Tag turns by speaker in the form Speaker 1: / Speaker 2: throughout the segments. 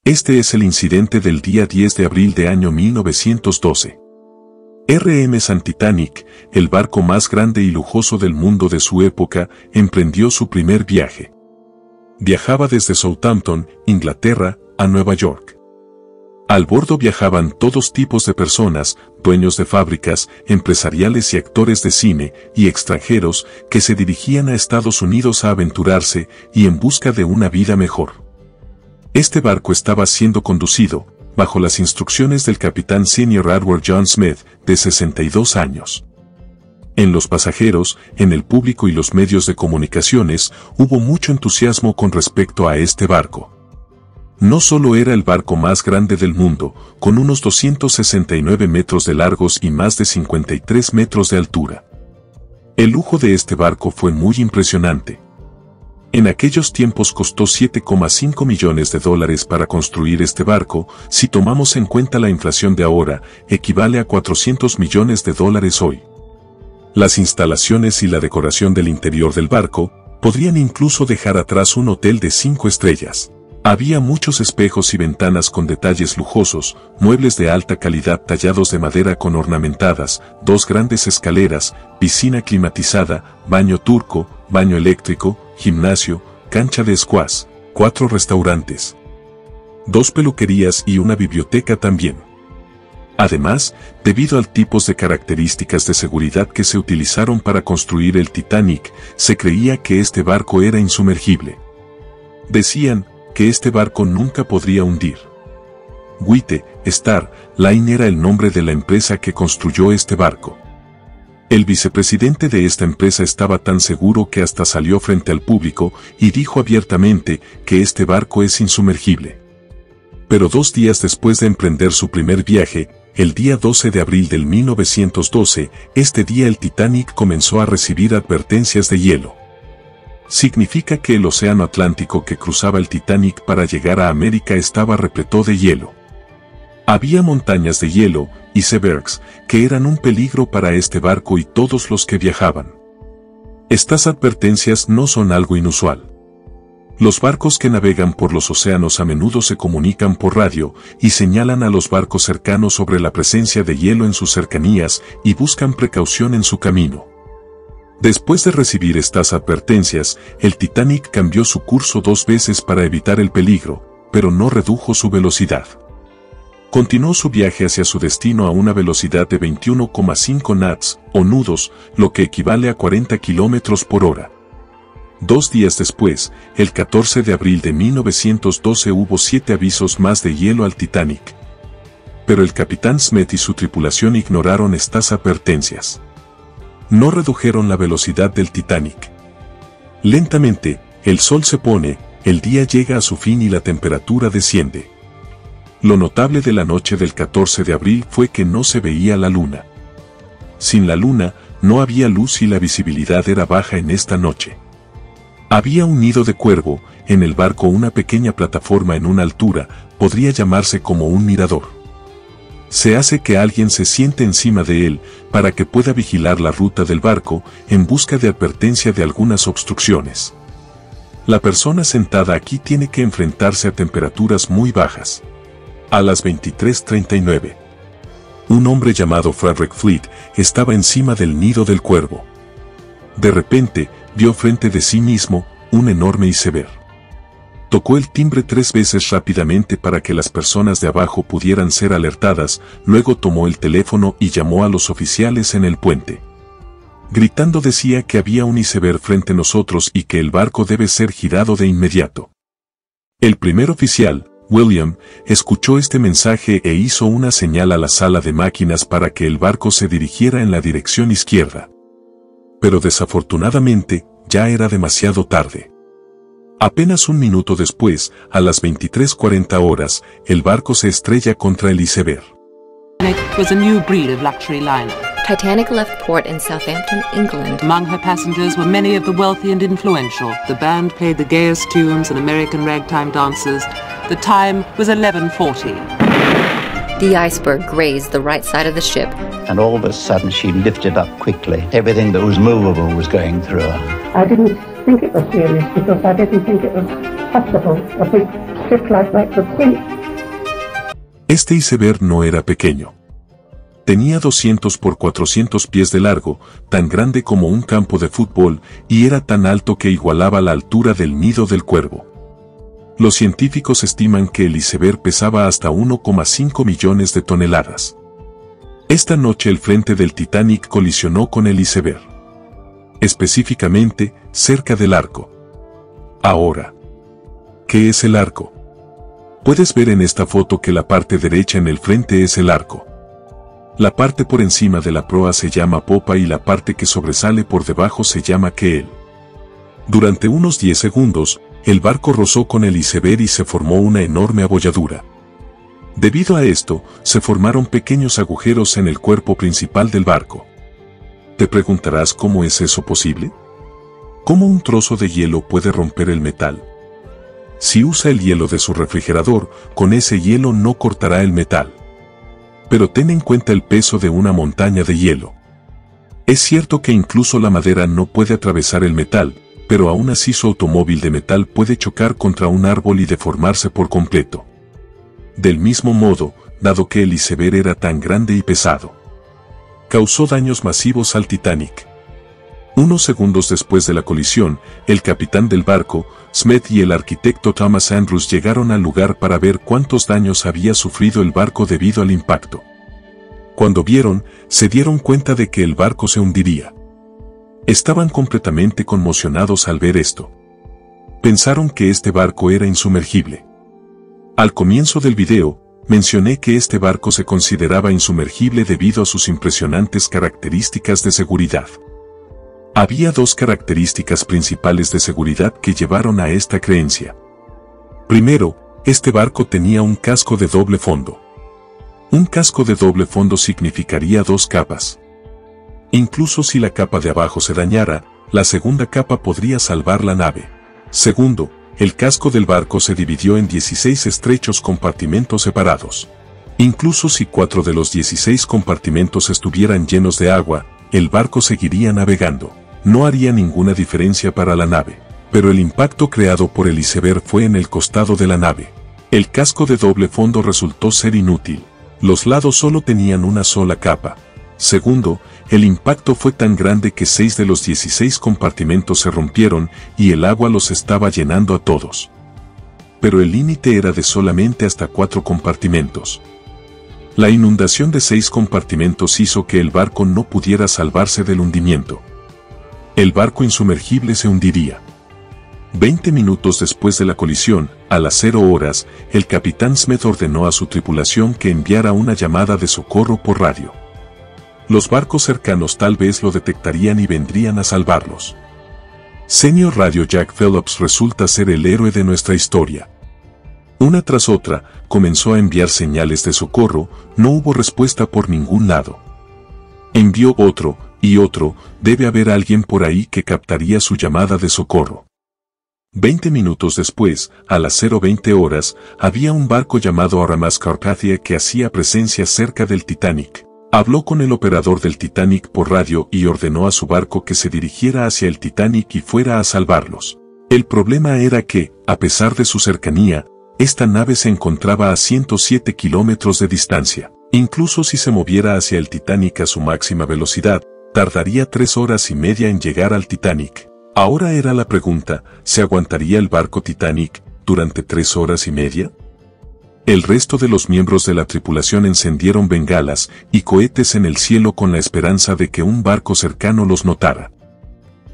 Speaker 1: Este es el incidente del día 10 de abril de año 1912. RMS Titanic, el barco más grande y lujoso del mundo de su época, emprendió su primer viaje. Viajaba desde Southampton, Inglaterra, a Nueva York. Al bordo viajaban todos tipos de personas, dueños de fábricas, empresariales y actores de cine, y extranjeros, que se dirigían a Estados Unidos a aventurarse y en busca de una vida mejor. Este barco estaba siendo conducido, bajo las instrucciones del capitán senior Edward John Smith, de 62 años. En los pasajeros, en el público y los medios de comunicaciones, hubo mucho entusiasmo con respecto a este barco. No solo era el barco más grande del mundo, con unos 269 metros de largos y más de 53 metros de altura. El lujo de este barco fue muy impresionante. En aquellos tiempos costó $7,5 millones para construir este barco. Si tomamos en cuenta la inflación de ahora, equivale a $400 millones hoy. Las instalaciones y la decoración del interior del barco podrían incluso dejar atrás un hotel de 5 estrellas. Había muchos espejos y ventanas con detalles lujosos, muebles de alta calidad tallados de madera con ornamentadas, 2 grandes escaleras, piscina climatizada, baño turco, baño eléctrico, gimnasio, cancha de squash, 4 restaurantes, 2 peluquerías y una biblioteca también. Además, debido al tipo de características de seguridad que se utilizaron para construir el Titanic, se creía que este barco era insumergible. Decían que este barco nunca podría hundir. White Star Line era el nombre de la empresa que construyó este barco. El vicepresidente de esta empresa estaba tan seguro que hasta salió frente al público y dijo abiertamente que este barco es insumergible. Pero 2 días después de emprender su primer viaje, el día 12 de abril del 1912, este día el Titanic comenzó a recibir advertencias de hielo. Significa que el océano Atlántico que cruzaba el Titanic para llegar a América estaba repleto de hielo. Había montañas de hielo, icebergs, que eran un peligro para este barco y todos los que viajaban. Estas advertencias no son algo inusual. Los barcos que navegan por los océanos a menudo se comunican por radio y señalan a los barcos cercanos sobre la presencia de hielo en sus cercanías y buscan precaución en su camino. Después de recibir estas advertencias, el Titanic cambió su curso 2 veces para evitar el peligro, pero no redujo su velocidad. Continuó su viaje hacia su destino a una velocidad de 21,5 knots, o nudos, lo que equivale a 40 km por hora. 2 días después, el 14 de abril de 1912 hubo 7 avisos más de hielo al Titanic. Pero el capitán Smith y su tripulación ignoraron estas advertencias. No redujeron la velocidad del Titanic. Lentamente, el sol se pone, el día llega a su fin y la temperatura desciende. Lo notable de la noche del 14 de abril fue que no se veía la luna. Sin la luna, no había luz y la visibilidad era baja en esta noche. Había un nido de cuervo, en el barco una pequeña plataforma en una altura, podría llamarse como un mirador. Se hace que alguien se siente encima de él, para que pueda vigilar la ruta del barco, en busca de advertencia de algunas obstrucciones. La persona sentada aquí tiene que enfrentarse a temperaturas muy bajas. A las 23:39. Un hombre llamado Frederick Fleet estaba encima del nido del cuervo. De repente, vio frente de sí mismo un enorme iceberg. Tocó el timbre 3 veces rápidamente para que las personas de abajo pudieran ser alertadas, luego tomó el teléfono y llamó a los oficiales en el puente. Gritando decía que había un iceberg frente a nosotros y que el barco debe ser girado de inmediato. El primer oficial, William, escuchó este mensaje e hizo una señal a la sala de máquinas para que el barco se dirigiera en la dirección izquierda. Pero desafortunadamente, ya era demasiado tarde. Apenas un minuto después, a las 23:40 horas, el barco se estrella contra el iceberg.
Speaker 2: Titanic was a new breed of luxury liner.
Speaker 3: Titanic left port in Southampton, England.
Speaker 2: Among her passengers were many of the wealthy and influential. The band played the gayest tunes and American ragtime dancers. The time was 11:40.
Speaker 3: The iceberg grazed the right side of the ship.
Speaker 4: And all of a sudden she lifted up quickly. Everything that was movable was going through her.
Speaker 5: I didn't think it was serious because I didn't think it was possible a big ship like that could sink.
Speaker 1: Este iceberg no era pequeño. Tenía 200 por 400 pies de largo, tan grande como un campo de fútbol, y era tan alto que igualaba la altura del nido del cuervo. Los científicos estiman que el iceberg pesaba hasta 1,5 millones de toneladas. Esta noche el frente del Titanic colisionó con el iceberg. Específicamente, cerca del arco. Ahora, ¿qué es el arco? Puedes ver en esta foto que la parte derecha en el frente es el arco. La parte por encima de la proa se llama popa y la parte que sobresale por debajo se llama queel. Durante unos 10 segundos, el barco rozó con el iceberg y se formó una enorme abolladura. Debido a esto, se formaron pequeños agujeros en el cuerpo principal del barco. ¿Te preguntarás cómo es eso posible? ¿Cómo un trozo de hielo puede romper el metal? Si usa el hielo de su refrigerador, con ese hielo no cortará el metal. Pero ten en cuenta el peso de una montaña de hielo. Es cierto que incluso la madera no puede atravesar el metal, pero aún así su automóvil de metal puede chocar contra un árbol y deformarse por completo. Del mismo modo, dado que el iceberg era tan grande y pesado, causó daños masivos al Titanic. Unos segundos después de la colisión, el capitán del barco, Smith, y el arquitecto Thomas Andrews llegaron al lugar para ver cuántos daños había sufrido el barco debido al impacto. Cuando vieron, se dieron cuenta de que el barco se hundiría. Estaban completamente conmocionados al ver esto. Pensaron que este barco era insumergible. Al comienzo del video, mencioné que este barco se consideraba insumergible debido a sus impresionantes características de seguridad. Había dos características principales de seguridad que llevaron a esta creencia. Primero, este barco tenía un casco de doble fondo. Un casco de doble fondo significaría dos capas. Incluso si la capa de abajo se dañara, la segunda capa podría salvar la nave. Segundo, el casco del barco se dividió en 16 estrechos compartimentos separados. Incluso si 4 de los 16 compartimentos estuvieran llenos de agua, el barco seguiría navegando. No haría ninguna diferencia para la nave, pero el impacto creado por el iceberg fue en el costado de la nave. El casco de doble fondo resultó ser inútil. Los lados solo tenían una sola capa. Segundo, el impacto fue tan grande que 6 de los 16 compartimentos se rompieron y el agua los estaba llenando a todos. Pero el límite era de solamente hasta 4 compartimentos. La inundación de 6 compartimentos hizo que el barco no pudiera salvarse del hundimiento. El barco insumergible se hundiría. 20 minutos después de la colisión, a las 0 horas, el capitán Smith ordenó a su tripulación que enviara una llamada de socorro por radio. Los barcos cercanos tal vez lo detectarían y vendrían a salvarlos. Senior Radio Jack Phillips resulta ser el héroe de nuestra historia. Una tras otra, comenzó a enviar señales de socorro, no hubo respuesta por ningún lado. Envió otro, y otro, debe haber alguien por ahí que captaría su llamada de socorro. 20 minutos después, a las 0:20 horas, había un barco llamado RMS Carpathia que hacía presencia cerca del Titanic. Habló con el operador del Titanic por radio y ordenó a su barco que se dirigiera hacia el Titanic y fuera a salvarlos. El problema era que, a pesar de su cercanía, esta nave se encontraba a 107 kilómetros de distancia. Incluso si se moviera hacia el Titanic a su máxima velocidad, tardaría 3 horas y media en llegar al Titanic. Ahora era la pregunta, ¿se aguantaría el barco Titanic durante 3 horas y media? El resto de los miembros de la tripulación encendieron bengalas y cohetes en el cielo con la esperanza de que un barco cercano los notara.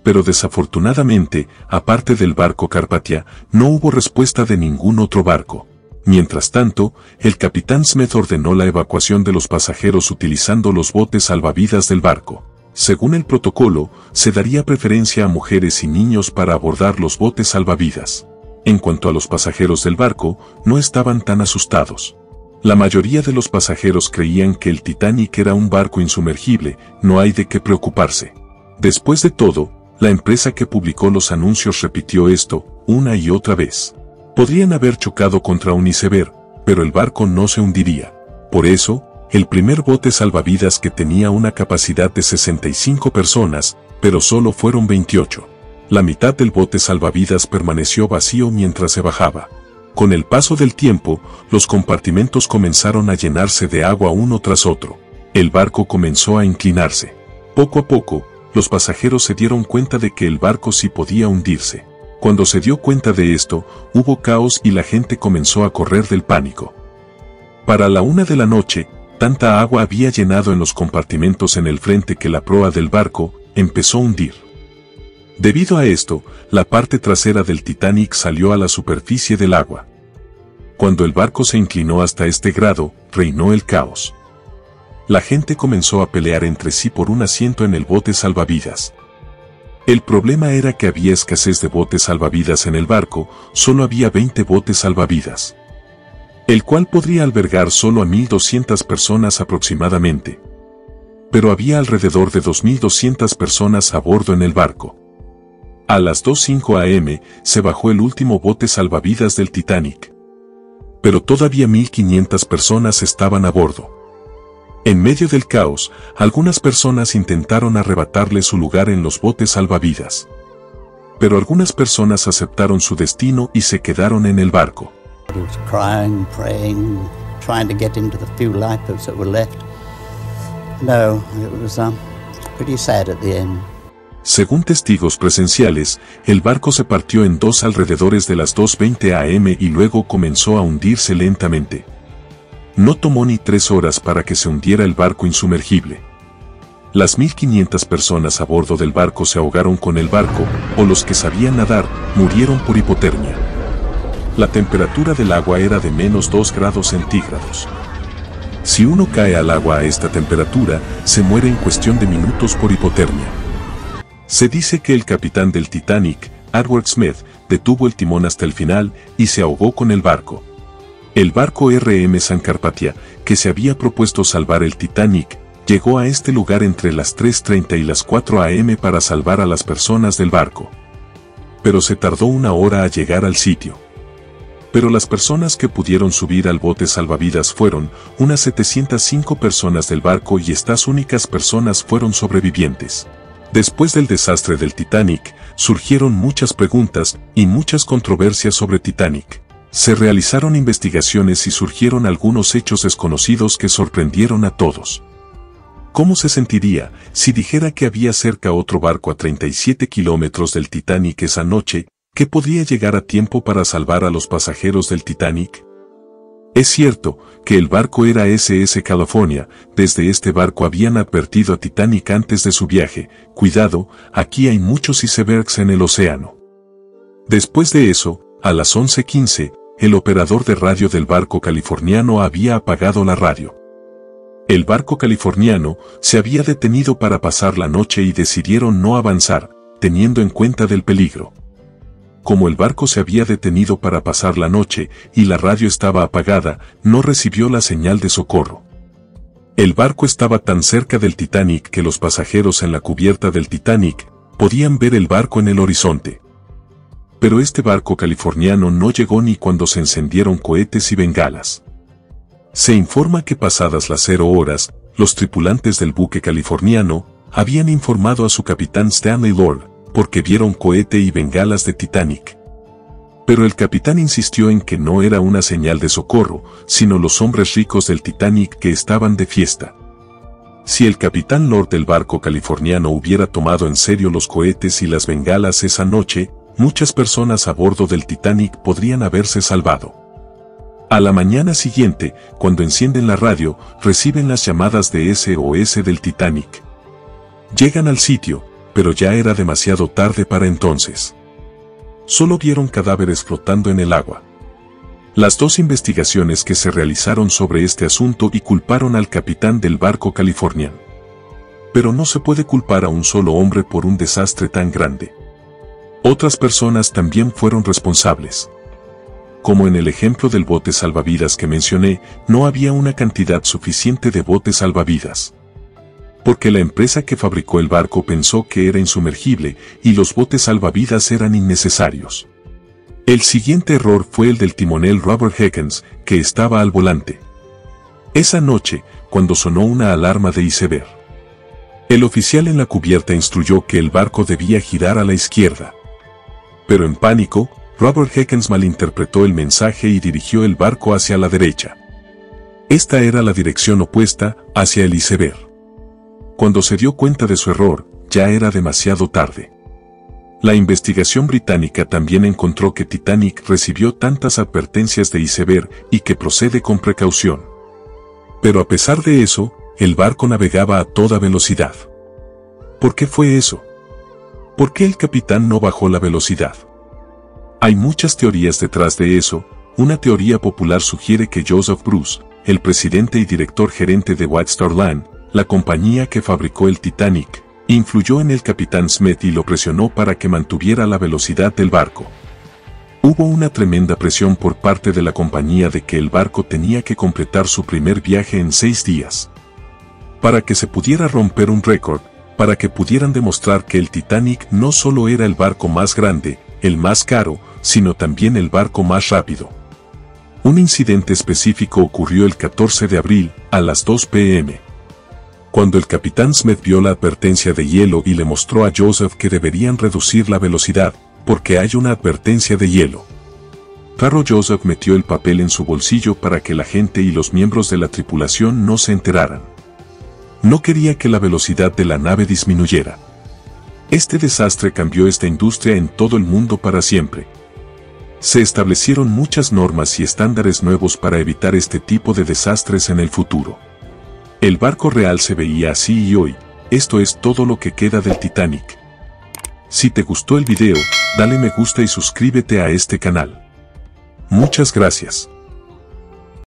Speaker 1: Pero desafortunadamente, aparte del barco Carpathia, no hubo respuesta de ningún otro barco. Mientras tanto, el capitán Smith ordenó la evacuación de los pasajeros utilizando los botes salvavidas del barco. Según el protocolo, se daría preferencia a mujeres y niños para abordar los botes salvavidas. En cuanto a los pasajeros del barco, no estaban tan asustados. La mayoría de los pasajeros creían que el Titanic era un barco insumergible, no hay de qué preocuparse. Después de todo, la empresa que publicó los anuncios repitió esto, una y otra vez. Podrían haber chocado contra un iceberg, pero el barco no se hundiría. Por eso, el primer bote salvavidas que tenía una capacidad de 65 personas, pero solo fueron 28. La mitad del bote salvavidas permaneció vacío mientras se bajaba. Con el paso del tiempo, los compartimentos comenzaron a llenarse de agua uno tras otro. El barco comenzó a inclinarse. Poco a poco, los pasajeros se dieron cuenta de que el barco sí podía hundirse. Cuando se dio cuenta de esto, hubo caos y la gente comenzó a correr del pánico. Para la 1 de la noche, tanta agua había llenado en los compartimentos en el frente que la proa del barco empezó a hundir. Debido a esto, la parte trasera del Titanic salió a la superficie del agua. Cuando el barco se inclinó hasta este grado, reinó el caos. La gente comenzó a pelear entre sí por un asiento en el bote salvavidas. El problema era que había escasez de botes salvavidas en el barco, solo había 20 botes salvavidas, el cual podría albergar solo a 1.200 personas aproximadamente. Pero había alrededor de 2.200 personas a bordo en el barco. A las 2:05 am, se bajó el último bote salvavidas del Titanic. Pero todavía 1.500 personas estaban a bordo. En medio del caos, algunas personas intentaron arrebatarle su lugar en los botes salvavidas. Pero algunas personas aceptaron su destino y se quedaron en el barco.
Speaker 4: He was crying, praying, trying to get into the few lifeboats that were left. No, it was pretty sad at the end.
Speaker 1: Según testigos presenciales, el barco se partió en dos alrededores de las 2:20 am y luego comenzó a hundirse lentamente. No tomó ni 3 horas para que se hundiera el barco insumergible. Las 1.500 personas a bordo del barco se ahogaron con el barco, o los que sabían nadar, murieron por hipotermia. La temperatura del agua era de -2 grados centígrados. Si uno cae al agua a esta temperatura, se muere en cuestión de minutos por hipotermia. Se dice que el capitán del Titanic, Edward Smith, detuvo el timón hasta el final y se ahogó con el barco. El barco RM San Carpathia, que se había propuesto salvar el Titanic, llegó a este lugar entre las 3:30 y las 4 am para salvar a las personas del barco. Pero se tardó 1 hora a llegar al sitio. Pero las personas que pudieron subir al bote salvavidas fueron unas 705 personas del barco y estas únicas personas fueron sobrevivientes. Después del desastre del Titanic, surgieron muchas preguntas y muchas controversias sobre Titanic. Se realizaron investigaciones y surgieron algunos hechos desconocidos que sorprendieron a todos. ¿Cómo se sentiría si dijera que había cerca otro barco a 37 kilómetros del Titanic esa noche, que podría llegar a tiempo para salvar a los pasajeros del Titanic? Es cierto que el barco era SS California. Desde este barco habían advertido a Titanic antes de su viaje: cuidado, aquí hay muchos icebergs en el océano. Después de eso, a las 11:15, el operador de radio del barco californiano había apagado la radio. El barco californiano se había detenido para pasar la noche y decidieron no avanzar, teniendo en cuenta del peligro. Como el barco se había detenido para pasar la noche y la radio estaba apagada, no recibió la señal de socorro. El barco estaba tan cerca del Titanic que los pasajeros en la cubierta del Titanic podían ver el barco en el horizonte. Pero este barco californiano no llegó ni cuando se encendieron cohetes y bengalas. Se informa que pasadas las 0 horas, los tripulantes del buque californiano habían informado a su capitán Stanley Lord, porque vieron cohete y bengalas de Titanic. Pero el capitán insistió en que no era una señal de socorro, sino los hombres ricos del Titanic que estaban de fiesta. Si el capitán Lord del barco californiano hubiera tomado en serio los cohetes y las bengalas esa noche, muchas personas a bordo del Titanic podrían haberse salvado. A la mañana siguiente, cuando encienden la radio, reciben las llamadas de SOS del Titanic. Llegan al sitio, pero ya era demasiado tarde para entonces. Solo vieron cadáveres flotando en el agua. Las 2 investigaciones que se realizaron sobre este asunto y culparon al capitán del barco californiano. Pero no se puede culpar a un solo hombre por un desastre tan grande. Otras personas también fueron responsables. Como en el ejemplo del bote salvavidas que mencioné, no había una cantidad suficiente de botes salvavidas. Porque la empresa que fabricó el barco pensó que era insumergible y los botes salvavidas eran innecesarios. El siguiente error fue el del timonel Robert Higgins, que estaba al volante. Esa noche, cuando sonó una alarma de iceberg, el oficial en la cubierta instruyó que el barco debía girar a la izquierda. Pero en pánico, Robert Heckens malinterpretó el mensaje y dirigió el barco hacia la derecha. Esta era la dirección opuesta, hacia el iceberg. Cuando se dio cuenta de su error, ya era demasiado tarde. La investigación británica también encontró que Titanic recibió tantas advertencias de iceberg y que procede con precaución. Pero a pesar de eso, el barco navegaba a toda velocidad. ¿Por qué fue eso? ¿Por qué el capitán no bajó la velocidad? Hay muchas teorías detrás de eso. Una teoría popular sugiere que Joseph Bruce, el presidente y director gerente de White Star Line, la compañía que fabricó el Titanic, influyó en el capitán Smith y lo presionó para que mantuviera la velocidad del barco. Hubo una tremenda presión por parte de la compañía de que el barco tenía que completar su primer viaje en 6 días. Para que se pudiera romper un récord, para que pudieran demostrar que el Titanic no solo era el barco más grande, el más caro, sino también el barco más rápido. Un incidente específico ocurrió el 14 de abril, a las 2 p.m. Cuando el capitán Smith vio la advertencia de hielo y le mostró a Joseph que deberían reducir la velocidad, porque hay una advertencia de hielo. Claro, Joseph metió el papel en su bolsillo para que la gente y los miembros de la tripulación no se enteraran. No quería que la velocidad de la nave disminuyera. Este desastre cambió esta industria en todo el mundo para siempre. Se establecieron muchas normas y estándares nuevos para evitar este tipo de desastres en el futuro. El barco real se veía así y hoy, esto es todo lo que queda del Titanic. Si te gustó el video, dale me gusta y suscríbete a este canal. Muchas gracias.